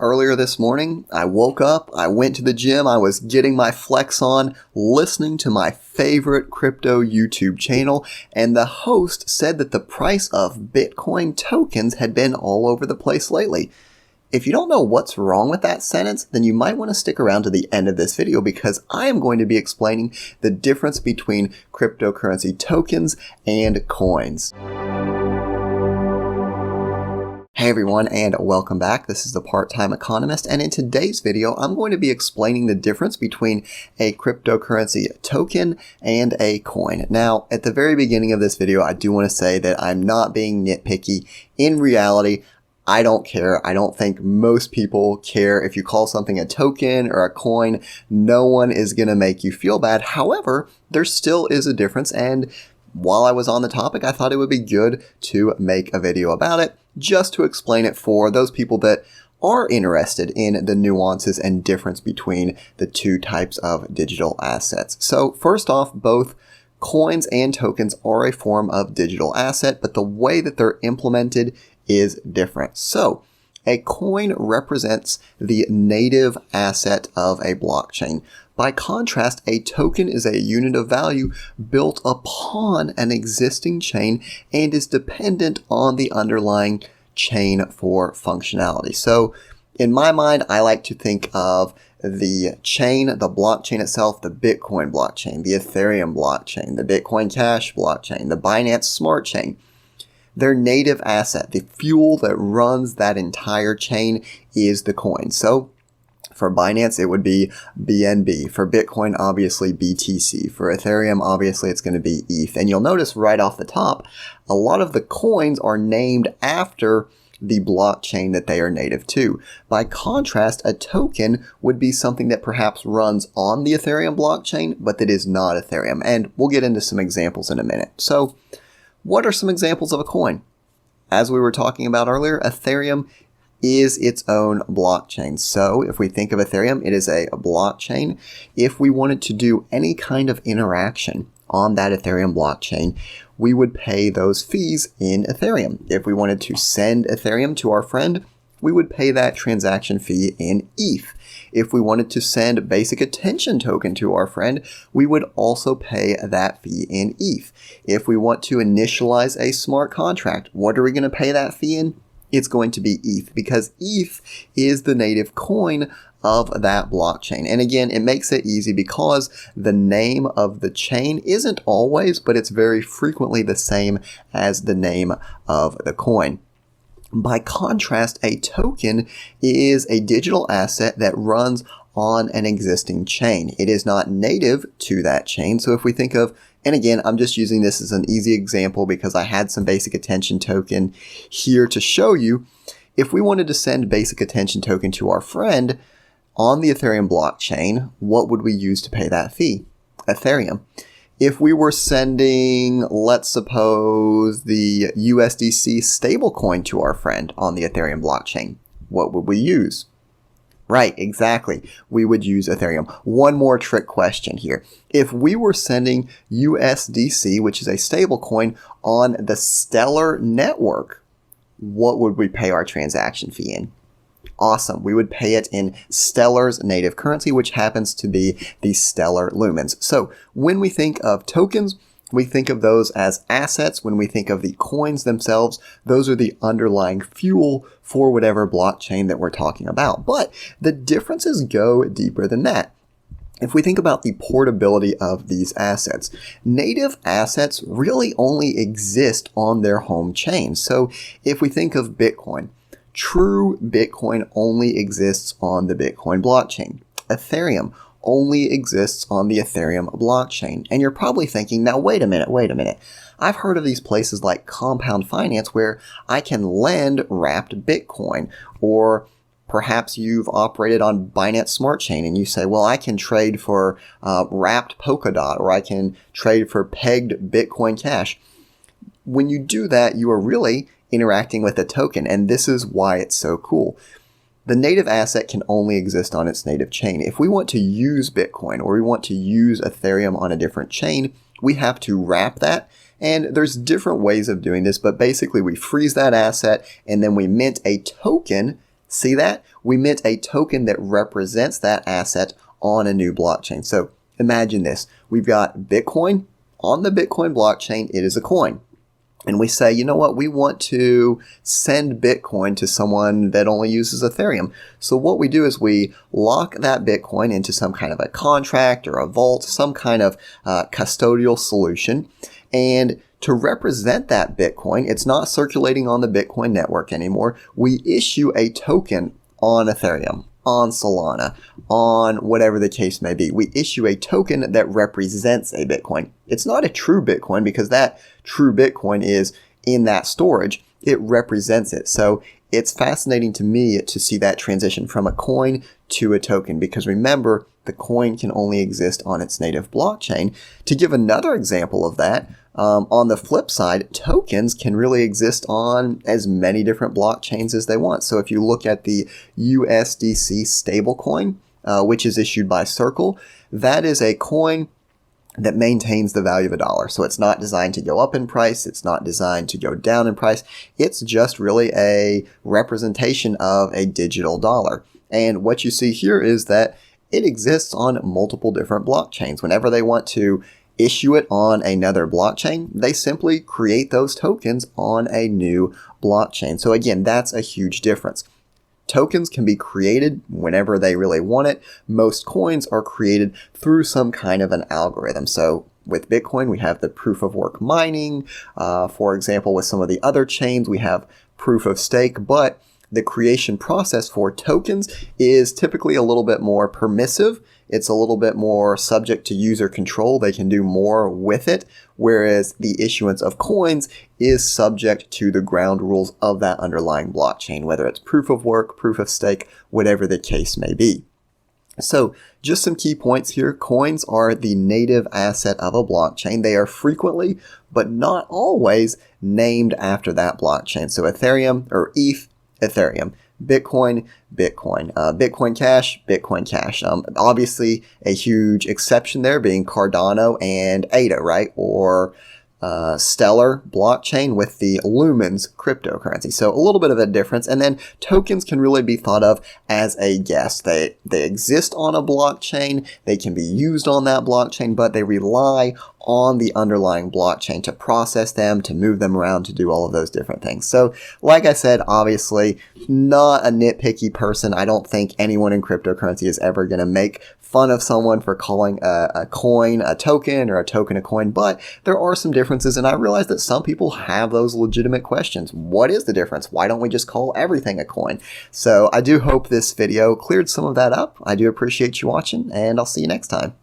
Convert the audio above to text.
Earlier this morning, I woke up, I went to the gym, I was getting my flex on, listening to my favorite crypto YouTube channel, and the host said that the price of Bitcoin tokens had been all over the place lately. If you don't know what's wrong with that sentence, then you might want to stick around to the end of this video because I am going to be explaining the difference between cryptocurrency tokens and coins. Hey everyone, and welcome back. This is the Part-Time Economist, and in today's video, I'm going to be explaining the difference between a cryptocurrency token and a coin. Now, at the very beginning of this video, I do want to say that I'm not being nitpicky. In reality, I don't care. I don't think most people care if you call something a token or a coin. No one is going to make you feel bad. However, there still is a difference, and while I was on the topic, I thought it would be good to make a video about it, just to explain it for those people that are interested in the nuances and difference between the two types of digital assets. So first off, both coins and tokens are a form of digital asset, but the way that they're implemented is different. So a coin represents the native asset of a blockchain. By contrast, a token is a unit of value built upon an existing chain and is dependent on the underlying chain for functionality. So in my mind, I like to think of the chain, the blockchain itself, the Bitcoin blockchain, the Ethereum blockchain, the Bitcoin Cash blockchain, the Binance Smart Chain. Their native asset, the fuel that runs that entire chain, is the coin. So for Binance, it would be BNB. For Bitcoin, obviously BTC. For Ethereum, obviously it's going to be ETH. And you'll notice right off the top, a lot of the coins are named after the blockchain that they are native to. By contrast, a token would be something that perhaps runs on the Ethereum blockchain, but that is not Ethereum. And we'll get into some examples in a minute. So what are some examples of a coin? As we were talking about earlier, Ethereum is its own blockchain. So if we think of Ethereum, it is a blockchain. If we wanted to do any kind of interaction on that Ethereum blockchain, we would pay those fees in Ethereum. If we wanted to send Ethereum to our friend, we would pay that transaction fee in ETH. If we wanted to send basic attention token to our friend, we would also pay that fee in ETH. If we want to initialize a smart contract, what are we going to pay that fee in? It's going to be ETH because ETH is the native coin of that blockchain. And again, it makes it easy because the name of the chain isn't always, but it's very frequently the same as the name of the coin. By contrast, a token is a digital asset that runs on an existing chain. It is not native to that chain. So if we think of, and again, I'm just using this as an easy example because I had some basic attention token here to show you. If we wanted to send basic attention token to our friend on the Ethereum blockchain, what would we use to pay that fee? Ethereum. If we were sending, let's suppose, the USDC stablecoin to our friend on the Ethereum blockchain, what would we use? Right, exactly. We would use Ethereum. One more trick question here. If we were sending USDC, which is a stablecoin, on the Stellar network, what would we pay our transaction fee in? Awesome. We would pay it in Stellar's native currency, which happens to be the Stellar lumens. So when we think of tokens, we think of those as assets. When we think of the coins themselves, those are the underlying fuel for whatever blockchain that we're talking about. But the differences go deeper than that. If we think about the portability of these assets, native assets really only exist on their home chain. So if we think of Bitcoin, true Bitcoin only exists on the Bitcoin blockchain. Ethereum only exists on the Ethereum blockchain. And you're probably thinking, now wait a minute. I've heard of these places like Compound Finance where I can lend wrapped Bitcoin, or perhaps you've operated on Binance Smart Chain and you say, well, I can trade for wrapped Polkadot, or I can trade for pegged Bitcoin Cash. When you do that, you are really interacting with a token, and this is why it's so cool. The native asset can only exist on its native chain. If we want to use Bitcoin or we want to use Ethereum on a different chain, we have to wrap that. And there's different ways of doing this, but basically we freeze that asset and then we mint a token See that? We mint a token that represents that asset on a new blockchain. So imagine this. We've got Bitcoin. On the Bitcoin blockchain, it is a coin. And we say, you know what, we want to send Bitcoin to someone that only uses Ethereum. So what we do is we lock that Bitcoin into some kind of a contract or a vault, some kind of custodial solution. And to represent that Bitcoin, it's not circulating on the Bitcoin network anymore. We issue a token on Ethereum, on Solana, on whatever the case may be. We issue a token that represents a Bitcoin. It's not a true Bitcoin because that true Bitcoin is in that storage. It represents it. So it's fascinating to me to see that transition from a coin to a token, because remember, the coin can only exist on its native blockchain. To give another example of that, on the flip side, tokens can really exist on as many different blockchains as they want. So if you look at the USDC stablecoin, which is issued by Circle, that is a coin that maintains the value of $1. So it's not designed to go up in price. It's not designed to go down in price. It's just really a representation of a digital dollar. And what you see here is that it exists on multiple different blockchains. Whenever they want to issue it on another blockchain, they simply create those tokens on a new blockchain. So again, that's a huge difference. Tokens can be created whenever they really want it. Most coins are created through some kind of an algorithm. So with Bitcoin, we have the proof of work mining. For example, with some of the other chains, we have proof of stake, but the creation process for tokens is typically a little bit more permissive. It's a little bit more subject to user control. They can do more with it, whereas the issuance of coins is subject to the ground rules of that underlying blockchain, whether it's proof of work, proof of stake, whatever the case may be. So just some key points here. Coins are the native asset of a blockchain. They are frequently, but not always, named after that blockchain. So Ethereum or ETH, Ethereum. Bitcoin, Bitcoin. Bitcoin Cash, Bitcoin Cash. Obviously, a huge exception there being Cardano and ADA, right? Or Stellar blockchain with the Lumens cryptocurrency. So a little bit of a difference. And then tokens can really be thought of as a guest. They exist on a blockchain. They can be used on that blockchain, but they rely on the underlying blockchain to process them, to move them around, to do all of those different things. So like I said, obviously not a nitpicky person. I don't think anyone in cryptocurrency is ever going to make fun of someone for calling a coin a token or a token a coin, but there are some differences, and I realize that some people have those legitimate questions. What is the difference? Why don't we just call everything a coin? So I do hope this video cleared some of that up. I do appreciate you watching, and I'll see you next time.